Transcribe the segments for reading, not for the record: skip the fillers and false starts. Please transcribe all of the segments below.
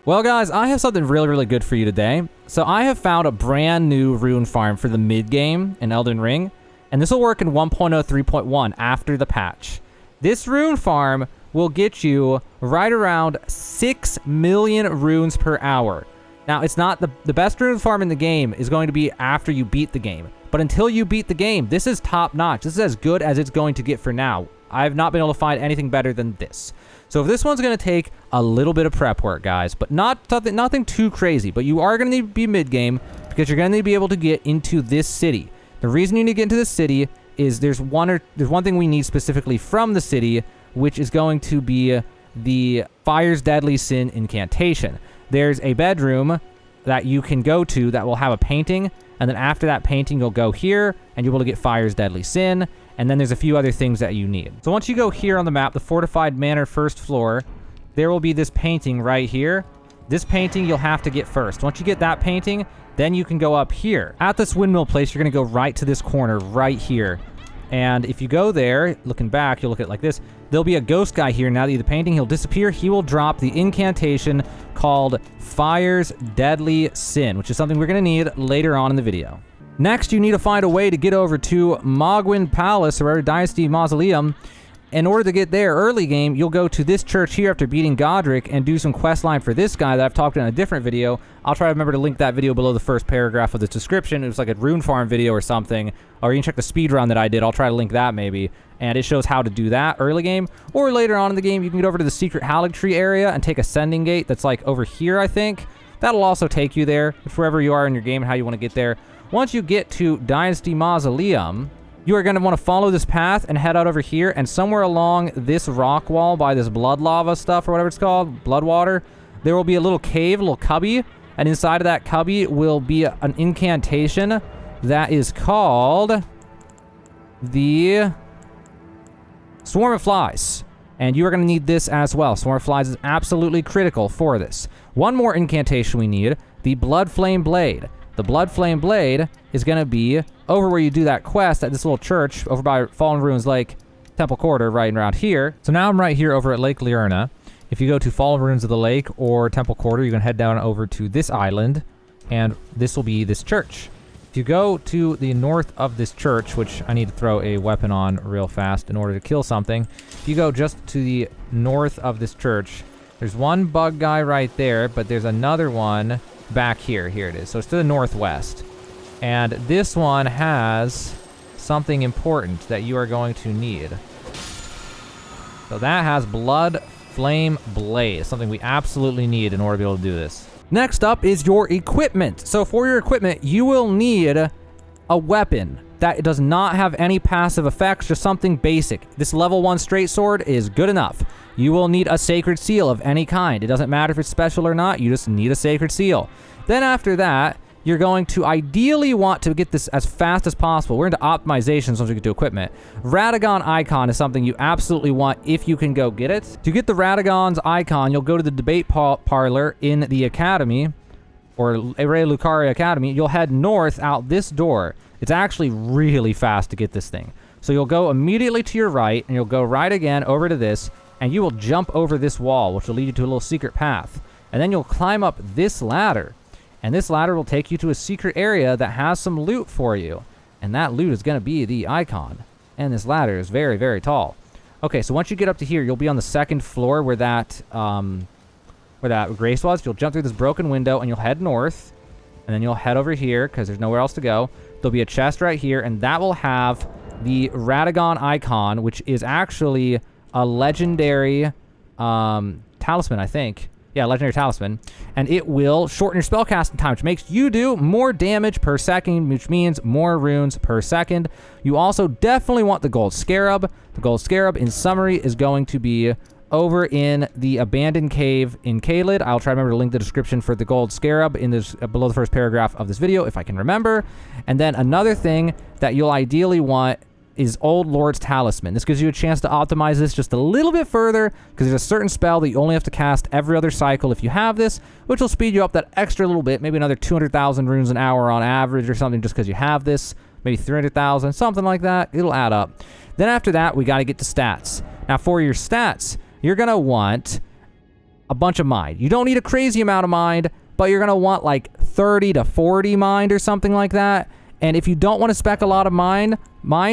Well, guys, I have something really, really good for you today. So I have found a brand new rune farm for the mid-game in Elden Ring, and this will work in 1.03.1 after the patch. This rune farm will get you right around 6 million runes per hour. Now, it's not the best rune farm in the game is going to be after you beat the game. But until you beat the game, this is top-notch. This is as good as it's going to get for now. I've not been able to find anything better than this. So this one's going to take a little bit of prep work, guys, but nothing too crazy. But you are going to need to be mid-game because you're going to need to be able to get into this city. The reason you need to get into this city is there's one thing we need specifically from the city, which is going to be the Fire's Deadly Sin incantation. There's a bedroom that you can go to that will have a painting, and then after that painting, you'll go here, and you'll be able to get Fire's Deadly Sin, and then there's a few other things that you need. So once you go here on the map, the Fortified Manor first floor, there will be this painting right here. This painting you'll have to get first. Once you get that painting, then you can go up here. At this windmill place, you're going to go right to this corner right here. And if you go there, looking back, you'll look at it like this. There'll be a ghost guy here. Now that you get the painting, he'll disappear. He will drop the incantation called Fire's Deadly Sin, which is something we're going to need later on in the video. Next, you need to find a way to get over to Mogwyn Palace, or Dynasty Mausoleum. In order to get there early game, you'll go to this church here after beating Godric and do some quest line for this guy that I've talked in a different video. I'll try to remember to link that video below the first paragraph of the description. It was like a rune farm video or something. Or you can check the speed run that I did. I'll try to link that maybe. And it shows how to do that early game. Or later on in the game, you can get over to the secret Haligtree area and take Ascending Gate that's like over here, I think. That'll also take you there, wherever you are in your game and how you want to get there. Once you get to Dynasty Mausoleum, you are going to want to follow this path and head out over here, and somewhere along this rock wall by this blood lava stuff or whatever it's called, blood water, there will be a little cave, a little cubby, and inside of that cubby will be an incantation that is called the Swarm of Flies. And you are going to need this as well. Swarm of Flies is absolutely critical for this. One more incantation we need, the Blood Flame Blade. The Blood Flame Blade is going to be over where you do that quest at this little church over by Fallen Ruins Lake, Temple Quarter, right around here. So now I'm right here over at Lake Liurna. If you go to Fallen Ruins of the Lake or Temple Quarter, you can head down over to this island, and this will be this church. If you go to the north of this church, which I need to throw a weapon on real fast in order to kill something, if you go just to the north of this church, there's one bug guy right there, but there's another one back here. Here it is. So it's to the northwest. And this one has something important that you are going to need. So that has Blood Flame Blade, something we absolutely need in order to be able to do this. Next up is your equipment. So for your equipment, you will need a weapon that does not have any passive effects, just something basic. This level 1 straight sword is good enough. You will need a sacred seal of any kind. It doesn't matter if it's special or not, you just need a sacred seal. Then after that, you're going to ideally want to get this as fast as possible. We're into optimizations once we get to equipment. Radagon icon is something you absolutely want if you can go get it. To get the Radagon's icon, you'll go to the debate parlor in the academy, or Ray Lucaria Academy. You'll head north out this door. It's actually really fast to get this thing. So you'll go immediately to your right, and you'll go right again over to this, and you will jump over this wall, which will lead you to a little secret path. And then you'll climb up this ladder. And this ladder will take you to a secret area that has some loot for you. And that loot is going to be the icon. And this ladder is very, very tall. Okay, so once you get up to here, you'll be on the second floor where that grace was. You'll jump through this broken window, and you'll head north. And then you'll head over here, because there's nowhere else to go. There'll be a chest right here, and that will have the Radagon icon, which is actually a legendary talisman, I think. Yeah, legendary talisman. And it will shorten your spellcasting time, which makes you do more damage per second, which means more runes per second. You also definitely want the gold scarab. The gold scarab, in summary, is going to be over in the abandoned cave in Caelid. I'll try to remember to link the description for the gold scarab in this below the first paragraph of this video, if I can remember. And then another thing that you'll ideally want is Old Lord's Talisman. This gives you a chance to optimize this just a little bit further, because there's a certain spell that you only have to cast every other cycle if you have this, which will speed you up that extra little bit, maybe another 200,000 runes an hour on average or something, just because you have this, maybe 300,000, something like that. It'll add up. Then after that, we got to get to stats. Now for your stats, you're going to want a bunch of mind. You don't need a crazy amount of mind, but you're going to want like 30 to 40 mind or something like that. And if you don't want to spec a lot of mind,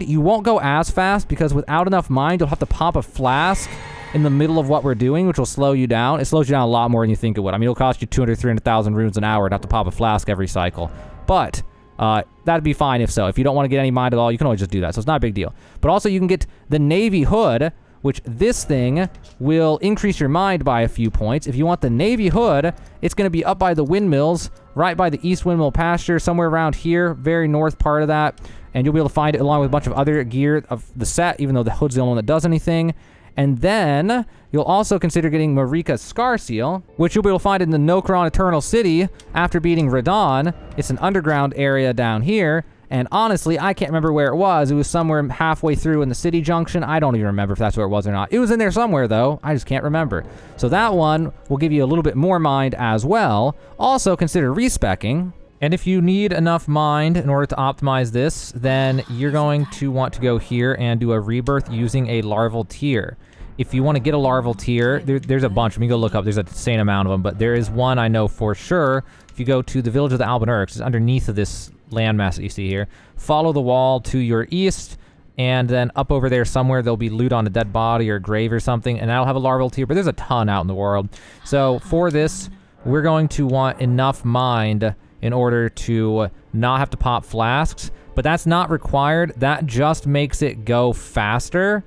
you won't go as fast because without enough mind, you'll have to pop a flask in the middle of what we're doing, which will slow you down. It slows you down a lot more than you think it would. I mean, it'll cost you 200, 300,000 runes an hour to have to pop a flask every cycle. But that'd be fine if so. If you don't want to get any mind at all, you can always just do that. So it's not a big deal. But also you can get the Navy Hood, which this thing will increase your mind by a few points. If you want the Navy Hood, it's going to be up by the windmills, right by the East Windmill Pasture, somewhere around here, very north part of that. And you'll be able to find it along with a bunch of other gear of the set, even though the Hood's the only one that does anything. And then you'll also consider getting Marika's Scar Seal, which you'll be able to find in the Nokron Eternal City after beating Radon. It's an underground area down here. And honestly, I can't remember where it was. It was somewhere halfway through in the city junction. I don't even remember if that's where it was or not. It was in there somewhere, though. I just can't remember. So that one will give you a little bit more mind as well. Also, consider respecking. And if you need enough mind in order to optimize this, then you're going to want to go here and do a rebirth using a larval tier. If you want to get a larval tier, there's a bunch. Let me go look up. There's an insane amount of them, but there is one I know for sure. If you go to the village of the Albanurks, it's underneath of this landmass that you see here. Follow the wall to your east, and then up over there somewhere there'll be loot on a dead body or a grave or something, and that'll have a larval tier, but there's a ton out in the world. So for this, we're going to want enough mind in order to not have to pop flasks, but that's not required. That just makes it go faster.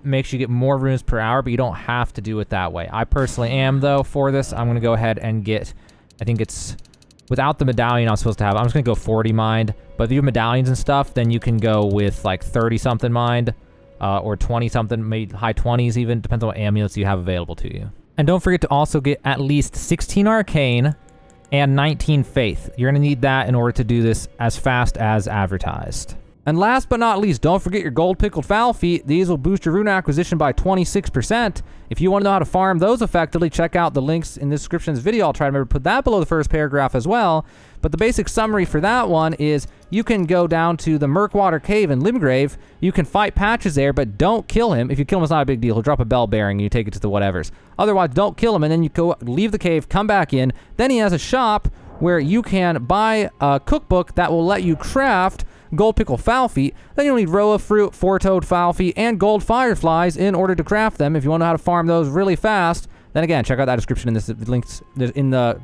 Makes you get more runes per hour, but you don't have to do it that way. I personally am, though, for this. I'm going to go ahead and get, I think it's, without the medallion I'm supposed to have, I'm just going to go 40 mind. But if you have medallions and stuff, then you can go with like 30-something mind, or 20-something, maybe high 20s even, depends on what amulets you have available to you. And don't forget to also get at least 16 arcane and 19 faith. You're going to need that in order to do this as fast as advertised. And last but not least, don't forget your gold pickled fowl feet. These will boost your rune acquisition by 26%. If you want to know how to farm those effectively, check out the links in the description of this video. I'll try to remember to put that below the first paragraph as well. But the basic summary for that one is you can go down to the Murkwater Cave in Limgrave. You can fight Patches there, but don't kill him. If you kill him, it's not a big deal. He'll drop a bell bearing and you take it to the whatevers. Otherwise, don't kill him, and then you go leave the cave, come back in. Then he has a shop where you can buy a cookbook that will let you craft gold pickle fowl feet. Then you'll need roa fruit, four-toed fowl feet, and gold fireflies in order to craft them. If you want to know how to farm those really fast, then again, check out that description in the links in the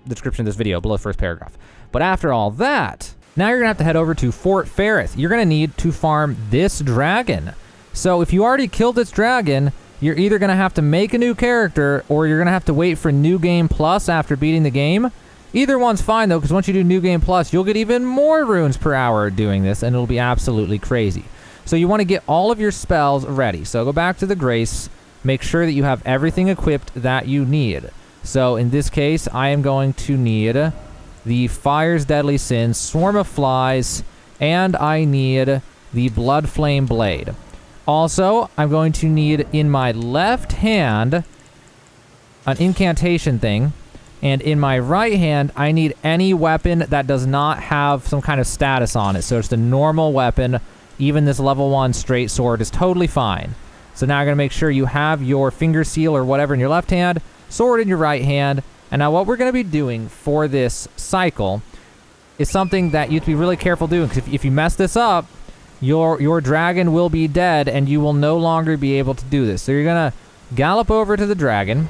description of this video below the first paragraph. But after all that, now you're gonna have to head over to Fort Ferrith. You're gonna need to farm this dragon. So if you already killed this dragon, you're either gonna have to make a new character or you're gonna have to wait for New Game Plus after beating the game. Either one's fine, though, because once you do New Game Plus, you'll get even more runes per hour doing this, and it'll be absolutely crazy. So you want to get all of your spells ready. So go back to the Grace. Make sure that you have everything equipped that you need. So in this case, I am going to need the Fire's Deadly Sin, Swarm of Flies, and I need the Blood Flame Blade. Also, I'm going to need in my left hand an incantation thing. And in my right hand, I need any weapon that does not have some kind of status on it. So it's a normal weapon. Even this level 1 straight sword is totally fine. So now you're going to make sure you have your finger seal or whatever in your left hand, sword in your right hand. And now what we're going to be doing for this cycle is something that you have to be really careful doing. Because if you mess this up, your dragon will be dead and you will no longer be able to do this. So you're going to gallop over to the dragon.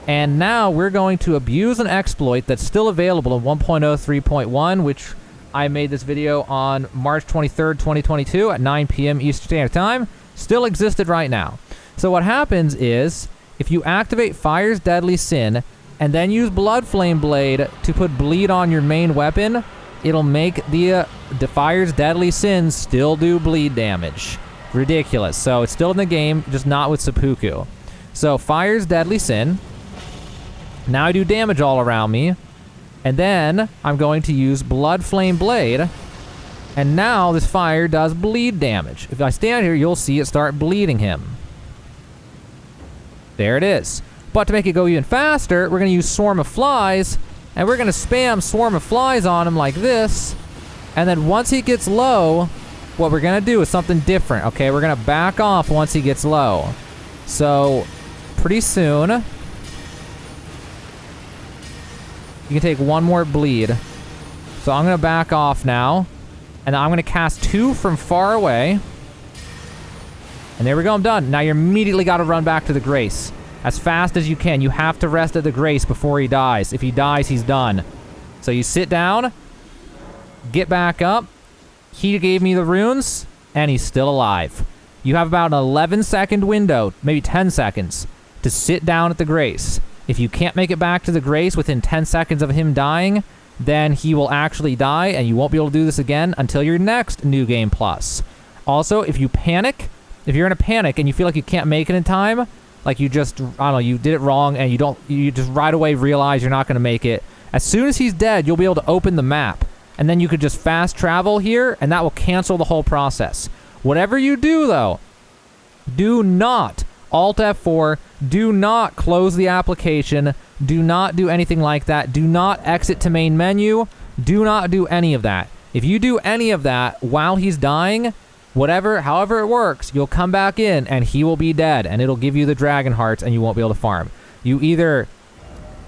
And now we're going to abuse an exploit that's still available in 1.03.1, which I made this video on March 23rd, 2022 at 9 p.m. Eastern Standard Time. Still existed right now. So what happens is, if you activate Fire's Deadly Sin and then use Blood Flame Blade to put bleed on your main weapon, it'll make the Fire's Deadly Sin still do bleed damage. Ridiculous. So it's still in the game, just not with Seppuku. So Fire's Deadly Sin. Now I do damage all around me, and then I'm going to use Blood Flame Blade, and now this fire does bleed damage. If I stand here, you'll see it start bleeding him. There it is. But to make it go even faster, we're going to use Swarm of Flies, and we're going to spam Swarm of Flies on him like this, and then once he gets low, what we're going to do is something different, okay? We're going to back off once he gets low. So pretty soon. You can take one more bleed. So I'm going to back off now. And I'm going to cast 2 from far away. And there we go, I'm done. Now you immediately got to run back to the Grace. As fast as you can. You have to rest at the Grace before he dies. If he dies, he's done. So you sit down. Get back up. He gave me the runes. And he's still alive. You have about an 11-second window, maybe 10 seconds, to sit down at the Grace. If you can't make it back to the Grace within 10 seconds of him dying, then he will actually die, and you won't be able to do this again until your next New Game Plus. Also, if you panic, if you're in a panic and you feel like you can't make it in time, like you just, I don't know, you did it wrong and you just right away realize you're not going to make it, as soon as he's dead, you'll be able to open the map. And then you could just fast travel here, and that will cancel the whole process. Whatever you do, though, do not Alt F4, do not close the application, do not do anything like that, do not exit to main menu, do not do any of that. If you do any of that while he's dying, however it works, you'll come back in and he will be dead, and it'll give you the dragon hearts and you won't be able to farm. You either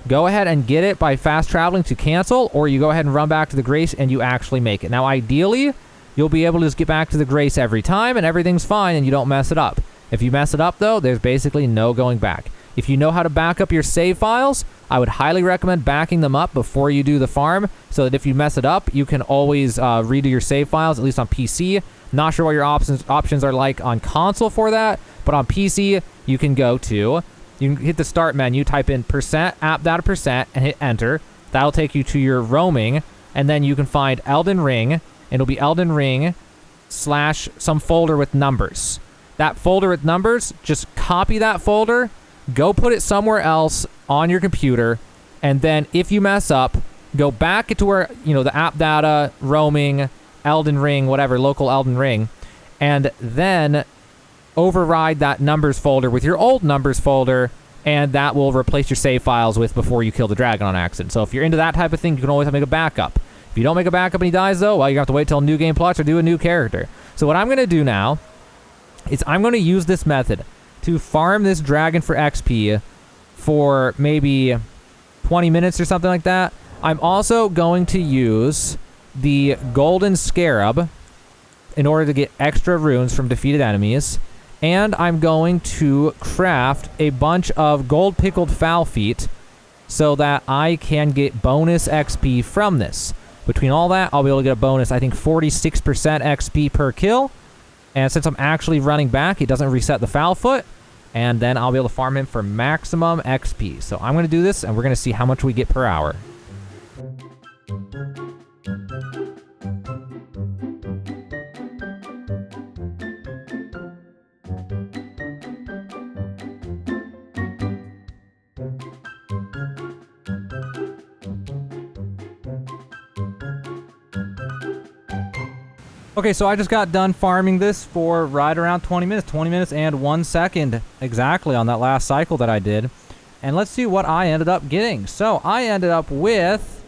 go ahead and get it by fast traveling to cancel, or you go ahead and run back to the Grace and you actually make it. Now, ideally, you'll be able to just get back to the Grace every time and everything's fine and you don't mess it up. If you mess it up, though, there's basically no going back. If you know how to back up your save files, I would highly recommend backing them up before you do the farm, so that if you mess it up, you can always redo your save files, at least on PC. Not sure what your options are like on console for that, but on PC, you can hit the start menu, type in %appdata% and hit enter. That'll take you to your roaming, and then you can find Elden Ring. It'll be Elden Ring / some folder with numbers. That folder with numbers, just copy that folder, go put it somewhere else on your computer, and then if you mess up, go back to where, the app data, roaming, Elden Ring, whatever, local Elden Ring, and then override that numbers folder with your old numbers folder, and that will replace your save files with before you kill the dragon on accident. So if you're into that type of thing, you can always make a backup. If you don't make a backup and he dies, though, well, you're going to have to wait till New Game Plus or do a new character. So what I'm going to do now is I'm going to use this method to farm this dragon for XP for maybe 20 minutes or something like that. I'm also going to use the golden scarab in order to get extra runes from defeated enemies. And I'm going to craft a bunch of gold pickled fowl feet so that I can get bonus XP from this. Between all that, I'll be able to get a bonus, I think 46% XP per kill. And since I'm actually running back, it doesn't reset the foul foot. And then I'll be able to farm him for maximum XP. So I'm going to do this, and we're going to see how much we get per hour. Okay, so I just got done farming this for right around 20 minutes and 1 second exactly on that last cycle that I did. And let's see what I ended up getting. So I ended up with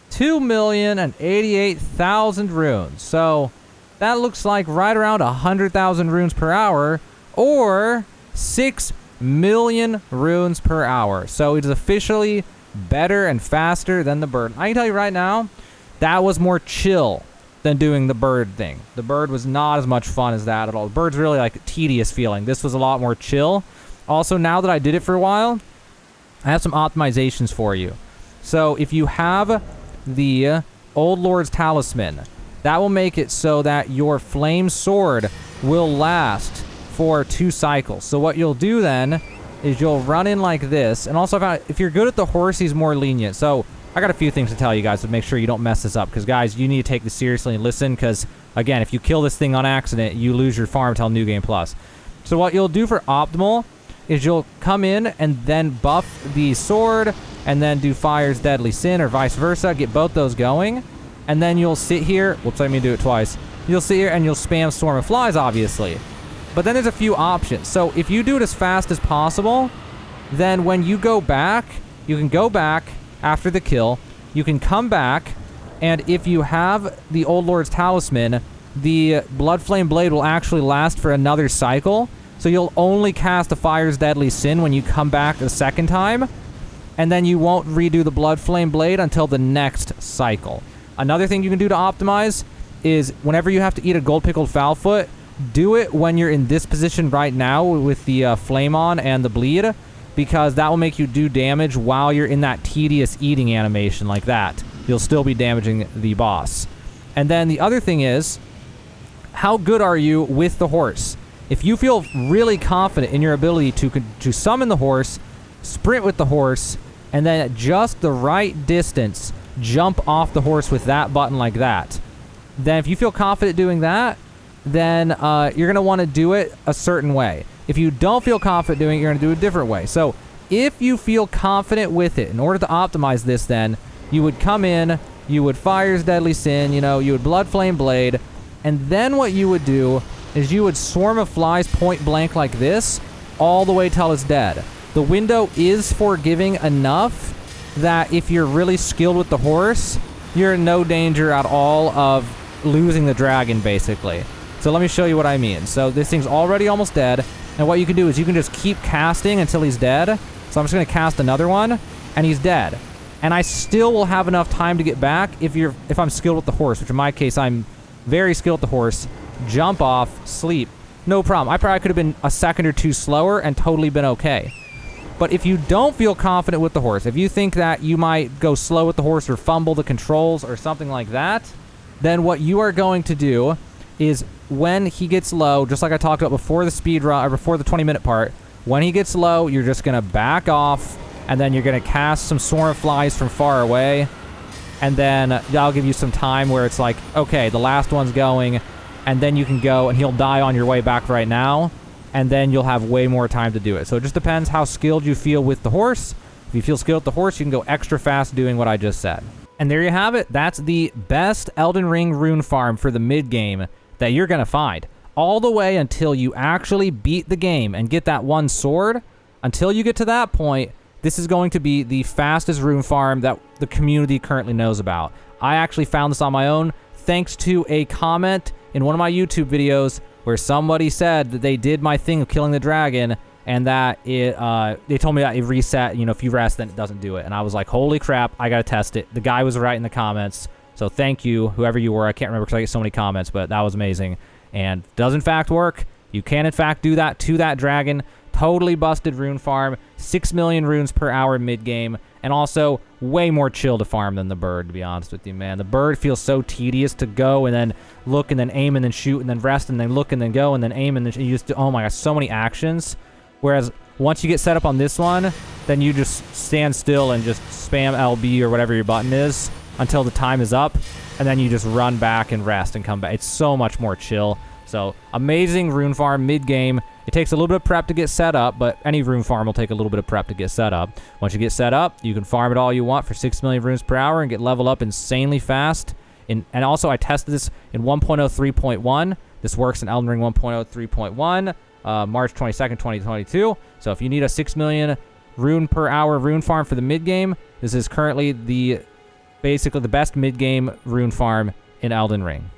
2,088,000 runes. So that looks like right around 100,000 runes per hour, or 6 million runes per hour. So it is officially better and faster than the bird. I can tell you right now, that was more chill than doing the bird thing. The bird was not as much fun as that at all. The bird's really like a tedious feeling. This was a lot more chill. Also, now that I did it for a while, I have some optimizations for you. So if you have the Old Lord's Talisman, that will make it so that your flame sword will last for 2 cycles. So what you'll do then is you'll run in like this. And also, if you're good at the horse, he's more lenient. So I got a few things to tell you guys to make sure you don't mess this up, because guys, you need to take this seriously and listen, because again, if you kill this thing on accident, you lose your farm till New Game Plus. So what you'll do for optimal is you'll come in and then buff the sword and then do Fire's Deadly Sin or vice versa, get both those going, and then you'll sit here, whoops, let me do it twice. You'll sit here and you'll spam Storm of Flies, obviously. But then there's a few options. So if you do it as fast as possible, then when you go back, you can go back after the kill, you can come back, and if you have the Old Lord's Talisman, the Blood Flame Blade will actually last for another cycle. So you'll only cast the Fire's Deadly Sin when you come back the second time, and then you won't redo the Blood Flame Blade until the next cycle. Another thing you can do to optimize is whenever you have to eat a Gold Pickled Foulfoot, do it when you're in this position right now with the Flame on and the Bleed, because that will make you do damage while you're in that tedious eating animation like that. You'll still be damaging the boss. And then the other thing is, how good are you with the horse? If you feel really confident in your ability to summon the horse, sprint with the horse, and then at just the right distance, jump off the horse with that button like that, then if you feel confident doing that, then you're going to want to do it a certain way. If you don't feel confident doing it, you're going to do it a different way. So if you feel confident with it, in order to optimize this, then you would come in, you would Fire's Deadly Sin, you would Blood Flame Blade, and then what you would do is you would Swarm of Flies point blank like this all the way till it's dead. The window is forgiving enough that if you're really skilled with the horse, you're in no danger at all of losing the dragon, basically. So let me show you what I mean. So this thing's already almost dead, and what you can do is you can just keep casting until he's dead. So I'm just going to cast another one, and he's dead. And I still will have enough time to get back if I'm skilled with the horse, which in my case I'm very skilled with the horse. Jump off, sleep, no problem. I probably could have been a second or two slower and totally been okay. But if you don't feel confident with the horse, if you think that you might go slow with the horse or fumble the controls or something like that, then what you are going to do is when he gets low, just like I talked about before the speed run or before the 20-minute part, when he gets low, you're just going to back off, and then you're going to cast some Swarm of Flies from far away, and then that'll give you some time where it's like, okay, the last one's going, and then you can go, and he'll die on your way back right now, and then you'll have way more time to do it. So it just depends how skilled you feel with the horse. If you feel skilled with the horse, you can go extra fast doing what I just said. And there you have it. That's the best Elden Ring Rune Farm for the mid-game that you're going to find. All the way until you actually beat the game and get that one sword. Until you get to that point, this is going to be the fastest rune farm that the community currently knows about. I actually found this on my own thanks to a comment in one of my YouTube videos where somebody said that they did my thing of killing the dragon and that they told me that it reset, if you rest, then it doesn't do it. And I was like, holy crap, I got to test it. The guy was right in the comments. So thank you, whoever you were. I can't remember because I get so many comments, but that was amazing. And does in fact work. You can in fact do that to that dragon. Totally busted rune farm. 6 million runes per hour mid-game. And also way more chill to farm than the bird, to be honest with you, man. The bird feels so tedious to go and then look and then aim and then shoot and then rest and then look and then go and then aim and then you just, oh my gosh, so many actions. Whereas once you get set up on this one, then you just stand still and just spam LB or whatever your button is until the time is up, and then you just run back and rest and come back. It's so much more chill. So amazing rune farm mid-game. It takes a little bit of prep to get set up, but any rune farm will take a little bit of prep to get set up. Once you get set up, you can farm it all you want for 6 million runes per hour and get leveled up insanely fast. And also, I tested this in 1.03.1. This works in Elden Ring 1.03.1, March 22nd, 2022. So if you need a 6 million rune per hour rune farm for the mid-game, this is currently basically the best mid-game rune farm in Elden Ring.